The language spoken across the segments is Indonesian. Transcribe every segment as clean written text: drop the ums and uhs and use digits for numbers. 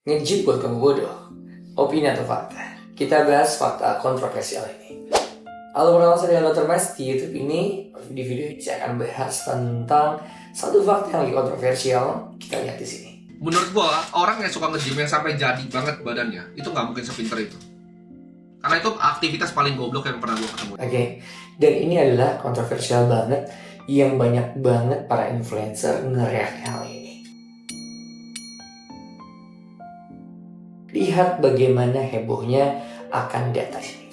Ngejip buat kamu bodoh. Opini atau fakta? Kita bahas fakta kontroversial ini. Halo, nama saya Dr. Mas. Di YouTube ini, di video ini saya akan bahas tentang satu fakta yang lagi kontroversial. Kita lihat di sini. Menurut gua, orang yang suka nge-gym yang sampai jadi banget badannya, itu nggak mungkin sepinter itu. Karena itu aktivitas paling goblok yang pernah gua ketemu. Oke, dan ini adalah kontroversial banget, yang banyak banget para influencer nge-react hal ini. Lihat bagaimana hebohnya akan data ini.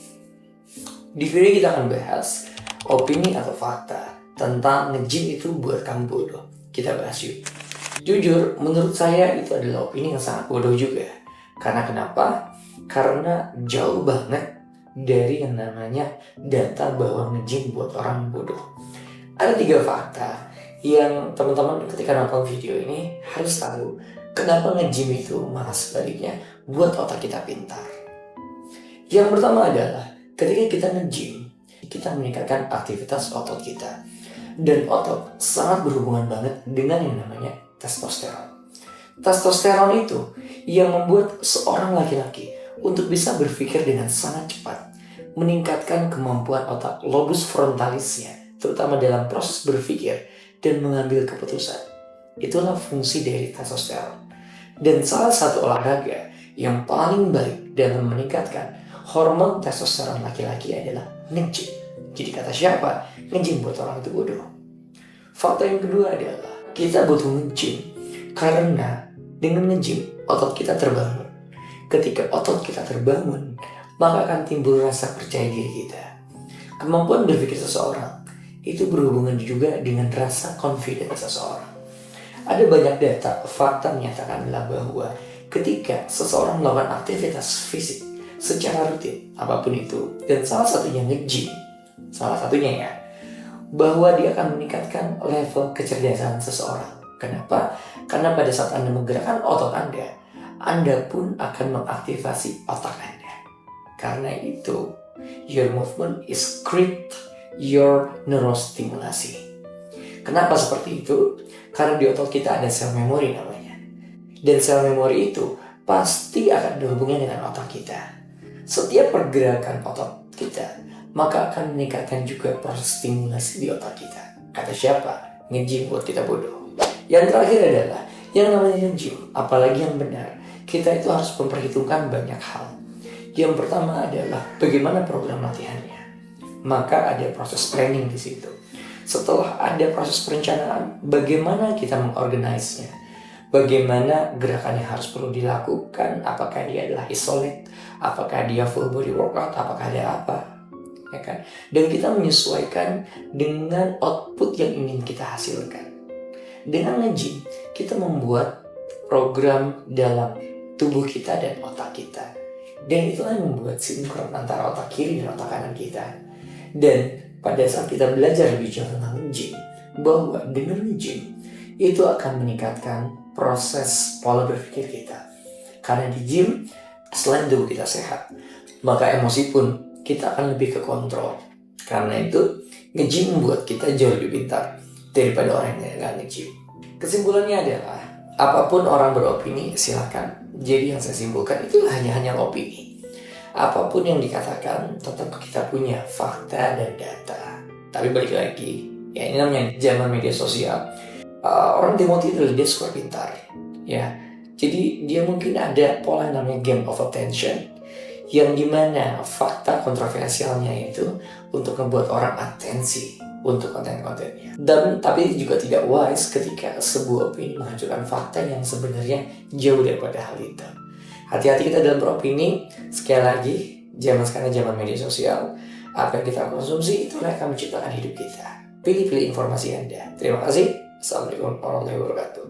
Di video kita akan bahas opini atau fakta tentang nge-gym itu buat kamu bodoh. Kita bahas yuk. Jujur, menurut saya itu adalah opini yang sangat bodoh juga. Karena kenapa? Karena jauh banget dari yang namanya data bahwa nge-gym buat orang bodoh. Ada 3 fakta yang teman-teman ketika nonton video ini harus tahu. Kenapa nge-gym itu malah sebaliknya buat otak kita pintar. Yang pertama adalah ketika kita nge-gym, kita meningkatkan aktivitas otot kita. Dan otot sangat berhubungan banget dengan yang namanya testosteron. Testosteron itu yang membuat seorang laki-laki untuk bisa berpikir dengan sangat cepat, meningkatkan kemampuan otak lobus frontalisnya, terutama dalam proses berpikir dan mengambil keputusan. Itulah fungsi dari testosteron. Dan salah satu olahraga yang paling baik dalam meningkatkan hormon testosteron laki-laki adalah nge-gym. Jadi kata siapa? Nge-gym buat orang itu bodoh. Fakta yang kedua adalah kita butuh nge-gym karena dengan nge-gym otot kita terbangun. Ketika otot kita terbangun, maka akan timbul rasa percaya diri kita. Kemampuan berpikir seseorang itu berhubungan juga dengan rasa confidence seseorang. Ada banyak data, fakta menyatakanlah bahwa ketika seseorang melakukan aktivitas fisik secara rutin, apapun itu, dan salah satunya nge-gym, salah satunya ya, bahwa dia akan meningkatkan level kecerdasan seseorang. Kenapa? Karena pada saat Anda menggerakkan otot Anda pun akan mengaktifasi otak Anda. Karena itu, your movement is create your neurostimulasi. Kenapa seperti itu? Karena di otot kita ada sel memori namanya. Dan sel memori itu pasti akan berhubungan dengan otak kita. Setiap pergerakan otot kita, maka akan meningkatkan juga proses stimulasi di otak kita. Kata siapa? Nge-gym buat kita bodoh. Yang terakhir adalah, yang namanya nge-gym, apalagi yang benar, kita itu harus memperhitungkan banyak hal. Yang pertama adalah bagaimana program latihannya. Maka ada proses planning di situ. Setelah ada proses perencanaan, bagaimana kita mengorganisasinya, bagaimana gerakan yang harus perlu dilakukan, apakah dia adalah isolate, apakah dia full body workout, apakah ada apa, ya kan? Dan kita menyesuaikan dengan output yang ingin kita hasilkan. Dengan nge-gym, kita membuat program dalam tubuh kita dan otak kita. Dan itulah yang membuat sinkron antara otak kiri dan otak kanan kita. Dan pada saat kita belajar lebih jauh tentang nge-gym, bahwa dengan nge-gym itu akan meningkatkan proses pola berpikir kita. Karena di gym, selain tubuh kita sehat, maka emosi pun kita akan lebih ke kontrol. Karena itu, nge-gym membuat kita jauh lebih pintar daripada orang yang nggak nge-gym. Kesimpulannya adalah, apapun orang beropini, silakan. Jadi yang saya simpulkan itu hanya opini. Apapun yang dikatakan, tetap kita punya fakta dan data. Tapi balik lagi, ya ini namanya zaman media sosial. Orang demotivasi dia suka pintar, ya. Jadi dia mungkin ada pola yang namanya game of attention, yang dimana fakta kontroversialnya itu untuk membuat orang atensi untuk konten-kontennya. Dan tapi juga tidak wise ketika sebuah opini menghancurkan fakta yang sebenarnya jauh daripada hal itu. Hati-hati kita dalam beropini. Sekali lagi, zaman sekarang zaman media sosial. Apa yang kita konsumsi itulah yang akan menciptakan hidup kita. Pilih-pilih informasi Anda. Terima kasih. Assalamualaikum warahmatullahi wabarakatuh.